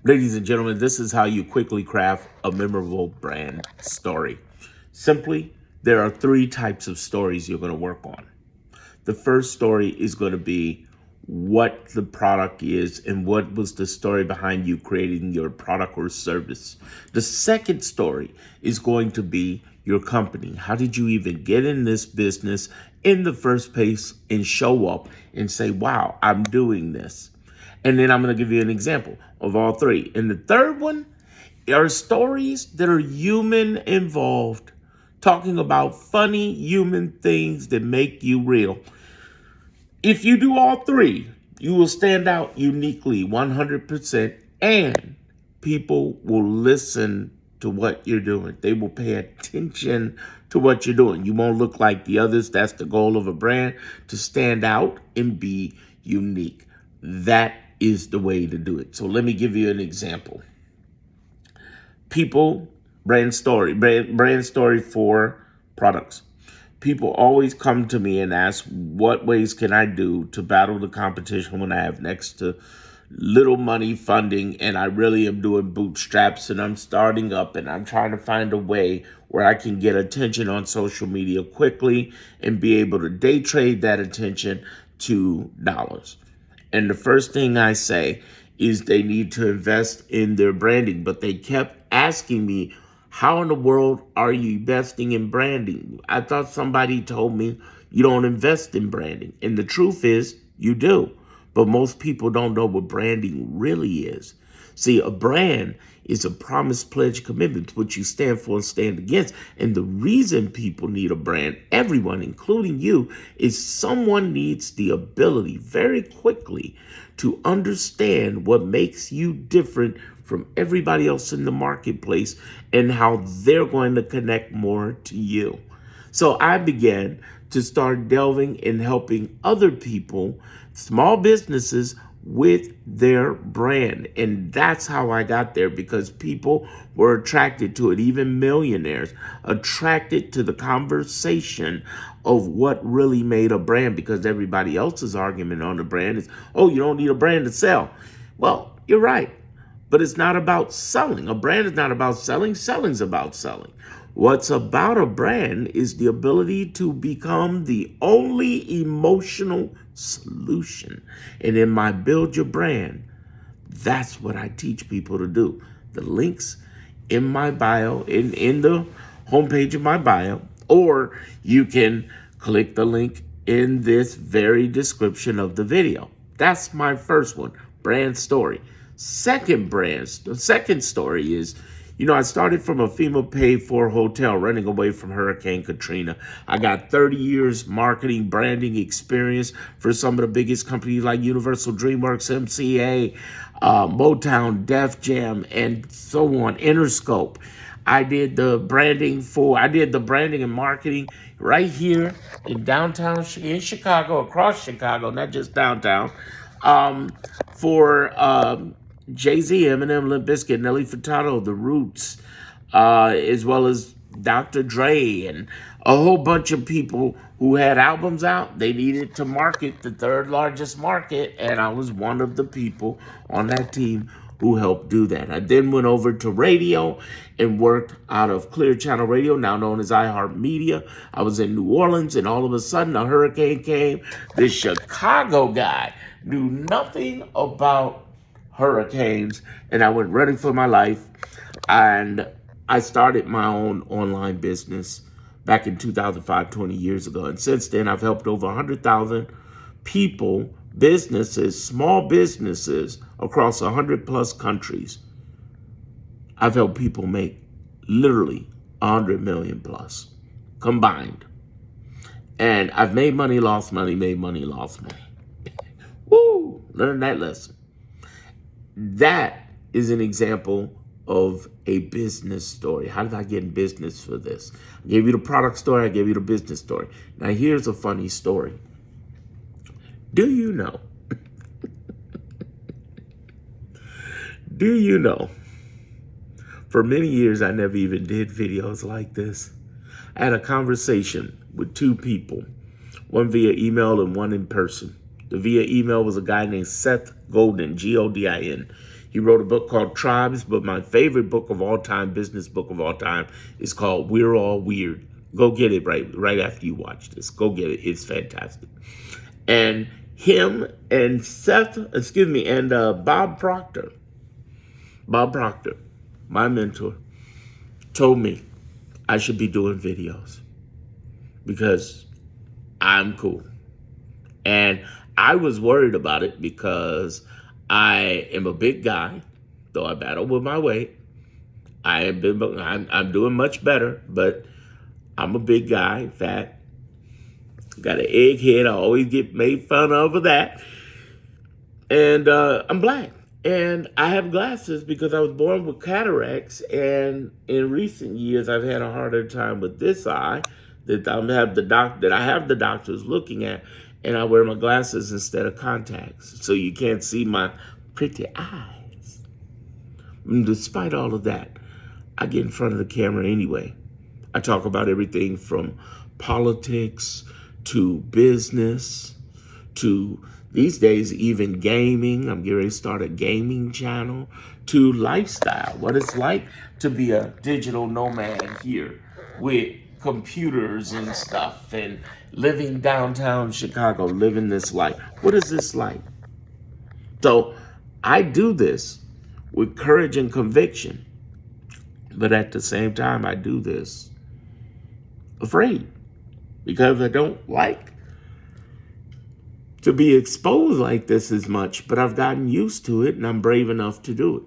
Ladies and gentlemen, this is how you quickly craft a memorable brand story. Simply, there are three types of stories you're going to work on. The first story is going to be what the product is and what was the story behind you creating your product or service. The second story is going to be your company. How did you even get in this business in the first place and show up and say, wow, I'm doing this? And then I'm going to give you an example of all three. And the third one are stories that are human involved, talking about funny human things that make you real. If you do all three, you will stand out uniquely 100%, and people will listen to what you're doing. They will pay attention to what you're doing. You won't look like the others. That's the goal of a brand, to stand out and be unique. That is the way to do it. So let me give you an example. People, brand story for products. People always come to me and ask, what ways can I do to battle the competition when I have next to little money funding and I really am doing bootstraps and I'm starting up and I'm trying to find a way where I can get attention on social media quickly and be able to day trade that attention to dollars. And the first thing I say is they need to invest in their branding. But they kept asking me, how in the world are you investing in branding? I thought somebody told me you don't invest in branding. And the truth is, you do. But most people don't know what branding really is. See, a brand is a promise, pledge, commitment, what you stand for and stand against. And the reason people need a brand, everyone, including you, is someone needs the ability very quickly to understand what makes you different from everybody else in the marketplace and how they're going to connect more to you. So I began to start delving and helping other people, small businesses, with their brand. And that's how I got there, because people were attracted to it, even millionaires, attracted to the conversation of what really made a brand, because everybody else's argument on the brand is, oh, you don't need a brand to sell. Well, you're right. But it's not about selling. A brand is not about selling. Selling's about selling. What's about a brand is the ability to become the only emotional solution. And in my Build Your Brand, that's what I teach people to do. The links in my bio, in the homepage of my bio, or you can click the link in this very description of the video. That's my first one, brand story. The second story is, I started from a FEMA paid for hotel running away from Hurricane Katrina. I got 30 years marketing, branding experience for some of the biggest companies like Universal DreamWorks, MCA, Motown, Def Jam, and so on, Interscope. I did the branding and marketing right here in downtown, in Chicago, across Chicago, not just downtown, for Jay-Z, Eminem, Limp Bizkit, Nelly Furtado, The Roots, as well as Dr. Dre, and a whole bunch of people who had albums out. They needed to market the third largest market, and I was one of the people on that team who helped do that. I then went over to radio and worked out of Clear Channel Radio, now known as iHeartMedia. I was in New Orleans, and all of a sudden a hurricane came. This Chicago guy knew nothing about hurricanes, and I went running for my life, and I started my own online business back in 2005, 20 years ago. And since then, I've helped over 100,000 people, businesses, small businesses across 100 plus countries. I've helped people make literally 100 million plus combined. And I've made money, lost money, made money, lost money. Woo! Learn that lesson. That is an example of a business story. How did I get in business for this? I gave you the product story, I gave you the business story. Now here's a funny story. Do you know? Do you know? For many years, I never even did videos like this. I had a conversation with two people, one via email and one in person. The via email was a guy named Seth Godin, Godin. He wrote a book called Tribes, but my favorite book of all time, business book of all time, is called We're All Weird. Go get it right after you watch this. Go get it. It's fantastic. And him and Bob Proctor, my mentor, told me I should be doing videos because I'm cool. And I was worried about it because I am a big guy, though I battle with my weight. I'm doing much better, but I'm a big guy, fat, got an egg head. I always get made fun of for that. And I'm black. And I have glasses because I was born with cataracts. And in recent years, I've had a harder time with this eye that I have the doctors looking at. And I wear my glasses instead of contacts. So you can't see my pretty eyes. And despite all of that, I get in front of the camera anyway. I talk about everything from politics to business to these days even gaming. I'm getting ready to start a gaming channel, to lifestyle, what it's like to be a digital nomad here with computers and stuff and living downtown Chicago, living this life. What is this like? So I do this with courage and conviction, but at the same time, I do this afraid because I don't like to be exposed like this as much, but I've gotten used to it and I'm brave enough to do it.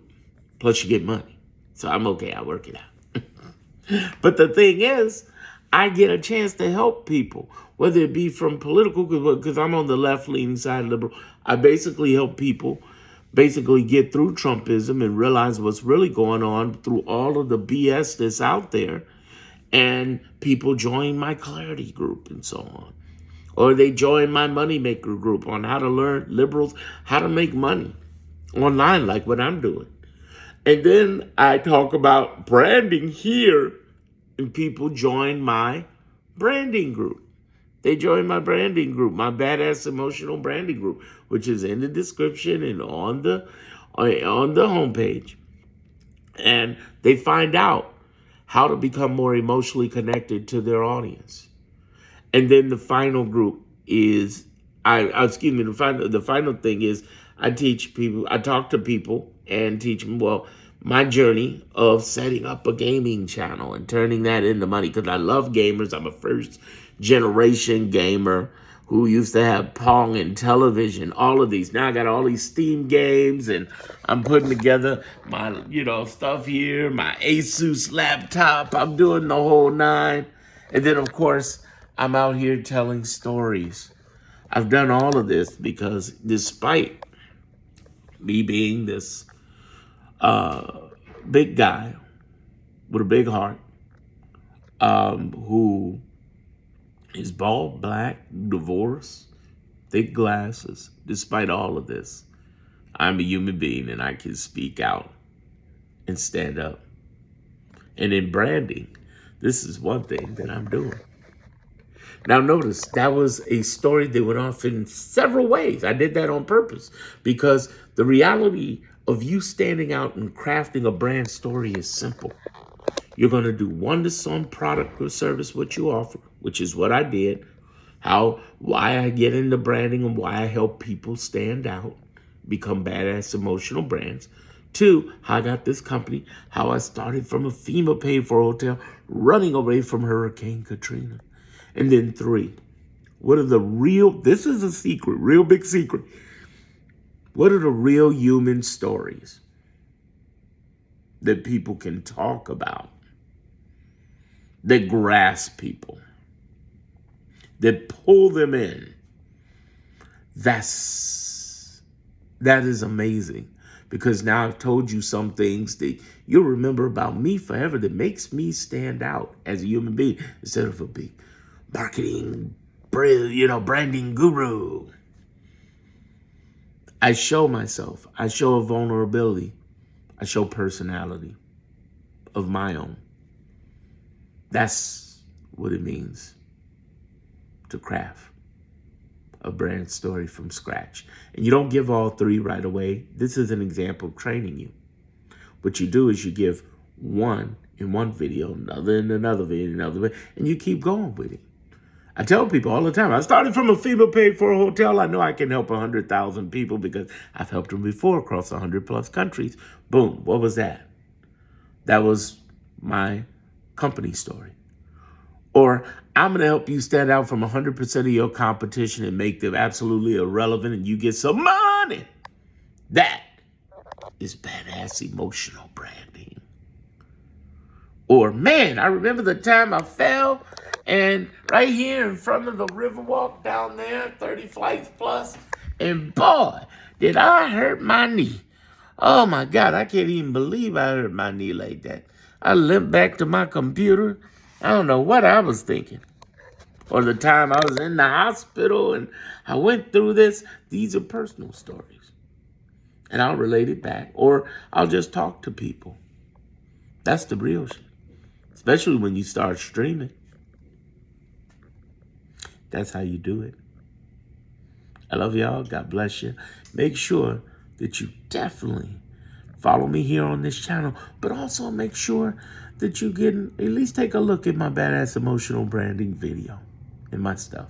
Plus you get money. So I'm okay, I work it out. But the thing is, I get a chance to help people, whether it be from political, because I'm on the left-leaning side, liberal. I basically help people basically get through Trumpism and realize what's really going on through all of the BS that's out there. And people join my Clarity group and so on. Or they join my Moneymaker group on how to learn liberals, how to make money online, like what I'm doing. And then I talk about branding here, and people join my branding group. They join my branding group, my Badass Emotional Branding group, which is in the description and on the homepage. And they find out how to become more emotionally connected to their audience. And then the final group is, the final thing is I talk to people and teach them, my journey of setting up a gaming channel and turning that into money, because I love gamers. I'm a first generation gamer who used to have Pong and television, all of these. Now I got all these Steam games and I'm putting together my, stuff here, my Asus laptop. I'm doing the whole nine. And then of course, I'm out here telling stories. I've done all of this because despite me being this big guy with a big heart, who is bald, black, divorced, thick glasses, despite all of this, I'm a human being and I can speak out and stand up. And in branding, this is one thing that I'm doing. Now notice, that was a story that went off in several ways. I did that on purpose because the reality of you standing out and crafting a brand story is simple. You're going to do one to some product or service what you offer, which is what I did, why I get into branding and why I help people stand out, become badass emotional brands. 2, how I got this company, how I started from a FEMA paid for hotel running away from Hurricane Katrina. And then 3, this is a secret, real big secret. What are the real human stories that people can talk about, that grasp people, that pull them in? That is amazing, because now I've told you some things that you'll remember about me forever that makes me stand out as a human being instead of a big marketing, branding guru. I show myself. I show a vulnerability. I show personality of my own. That's what it means to craft a brand story from scratch. And you don't give all three right away. This is an example of training you. What you do is you give one in one video, another in another video, another way, and you keep going with it. I tell people all the time, I started from a FEMA paid for a hotel. I know I can help 100,000 people because I've helped them before across 100 plus countries. Boom, what was that? That was my company story. Or I'm going to help you stand out from 100% of your competition and make them absolutely irrelevant and you get some money. That is badass emotional branding. Or, man, I remember the time I fell and right here in front of the Riverwalk down there, 30 flights plus, and boy, did I hurt my knee. Oh my God, I can't even believe I hurt my knee like that. I limped back to my computer. I don't know what I was thinking. Or the time I was in the hospital and I went through this. These are personal stories. And I'll relate it back. Or I'll just talk to people. That's the real shit. Especially when you start streaming. That's how you do it. I love y'all. God bless you. Make sure that you definitely follow me here on this channel, but also make sure that you at least take a look at my badass emotional branding video and my stuff.